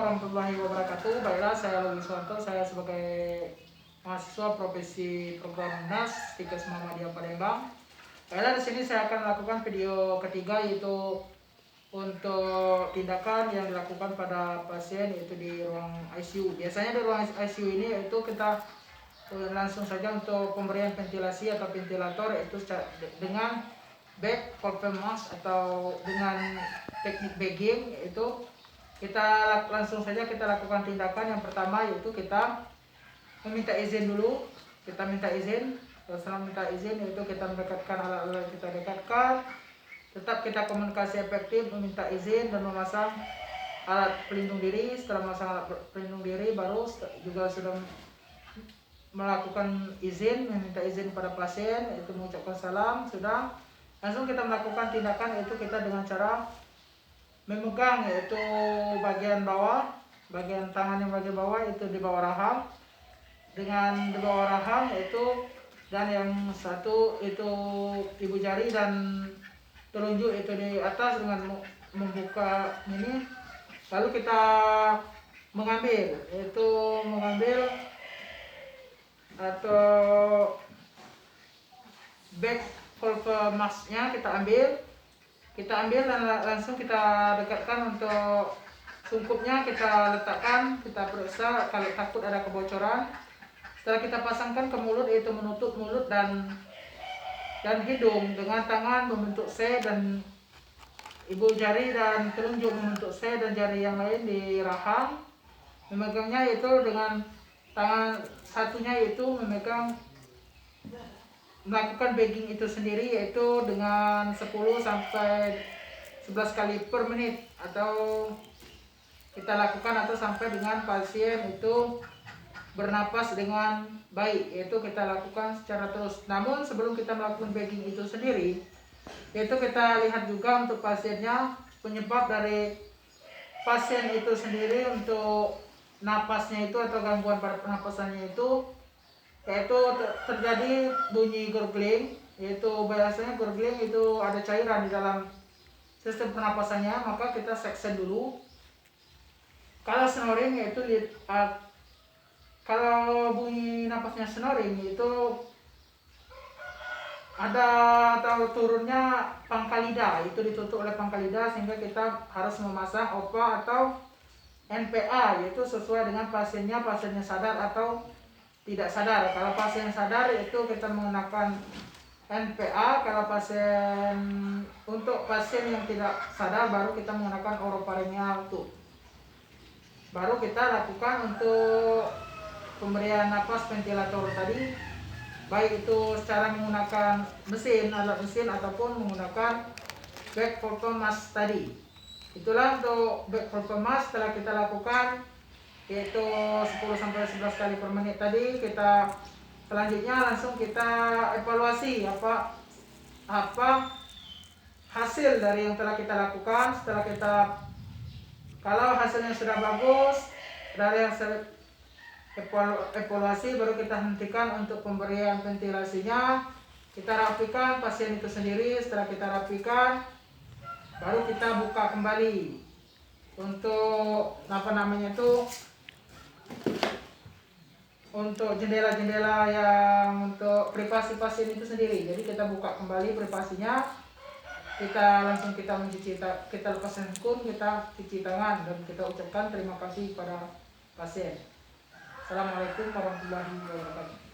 warahmatullahi wabarakatuh. Baiklah, saya Lugi Suwanto, saya sebagai mahasiswa profesi program UNAS Tikes Muhammadiyah Palembang. Baiklah, di sini saya akan melakukan video ketiga, yaitu untuk tindakan yang dilakukan pada pasien yaitu di ruang ICU. Biasanya di ruang ICU ini yaitu kita langsung saja untuk pemberian ventilasi atau ventilator, yaitu dengan back valve mask atau dengan teknik bagging. Yaitu kita langsung saja kita lakukan tindakan yang pertama, yaitu kita meminta izin dulu. Kita minta izin. Setelah minta izin, yaitu kita mendekatkan alat-alat kita dekatkan. Tetap kita komunikasi efektif, meminta izin dan memasang alat pelindung diri. Setelah memasang alat pelindung diri, baru juga sudah melakukan izin, meminta izin pada pasien, yaitu mengucapkan salam. Sudah langsung kita melakukan tindakan, yaitu kita dengan cara memegang yaitu bagian bawah, bagian tangan yang bagian bawah itu di bawah rahang, dengan di bawah rahang yaitu, dan yang satu itu ibu jari dan telunjuk itu di atas dengan membuka ini. Lalu kita mengambil atau back valve masknya kita ambil dan langsung kita dekatkan untuk sungkupnya, kita letakkan, kita periksa kalau takut ada kebocoran. Setelah kita pasangkan ke mulut, yaitu menutup mulut dan hidung dengan tangan membentuk C dan ibu jari dan telunjuk membentuk C dan jari yang lain di rahang. Memegangnya itu dengan tangan satunya itu melakukan bagging itu sendiri, yaitu dengan 10 sampai 11 kali per menit, atau kita lakukan atau sampai dengan pasien itu bernapas dengan baik, yaitu kita lakukan secara terus. Namun sebelum kita melakukan bagging itu sendiri, yaitu kita lihat juga untuk pasiennya, penyebab dari pasien itu sendiri untuk napasnya itu atau gangguan pada pernapasannya itu, yaitu terjadi bunyi gurgling. Yaitu biasanya gurgling itu ada cairan di dalam sistem pernapasannya, maka kita seksen dulu. Kalau snoring yaitu kalau bunyi napasnya snoring itu ada atau turunnya pangkal lidah, itu ditutup oleh pangkal lidah, sehingga kita harus memasang OPA atau NPA, yaitu sesuai dengan pasiennya sadar atau tidak sadar. Kalau pasien sadar itu kita menggunakan NPA. Kalau untuk pasien yang tidak sadar baru kita menggunakan orofaringeal tube. Baru kita lakukan untuk pemberian napas ventilator tadi, baik itu secara menggunakan alat mesin ataupun menggunakan back valve mask tadi. Itulah untuk back valve mask. Setelah kita lakukan yaitu 10 sampai 11 kali per menit tadi, kita selanjutnya langsung kita evaluasi apa hasil dari yang telah kita lakukan. Kalau hasilnya sudah bagus dari hasil evaluasi, baru kita hentikan untuk pemberian ventilasinya. Kita rapikan pasien itu sendiri. Setelah kita rapikan, baru kita buka kembali untuk untuk jendela-jendela yang untuk privasi pasien itu sendiri. Jadi kita buka kembali privasinya, kita lepas handphone, kita cuci tangan dan kita ucapkan terima kasih pada pasien. Assalamualaikum warahmatullahi wabarakatuh.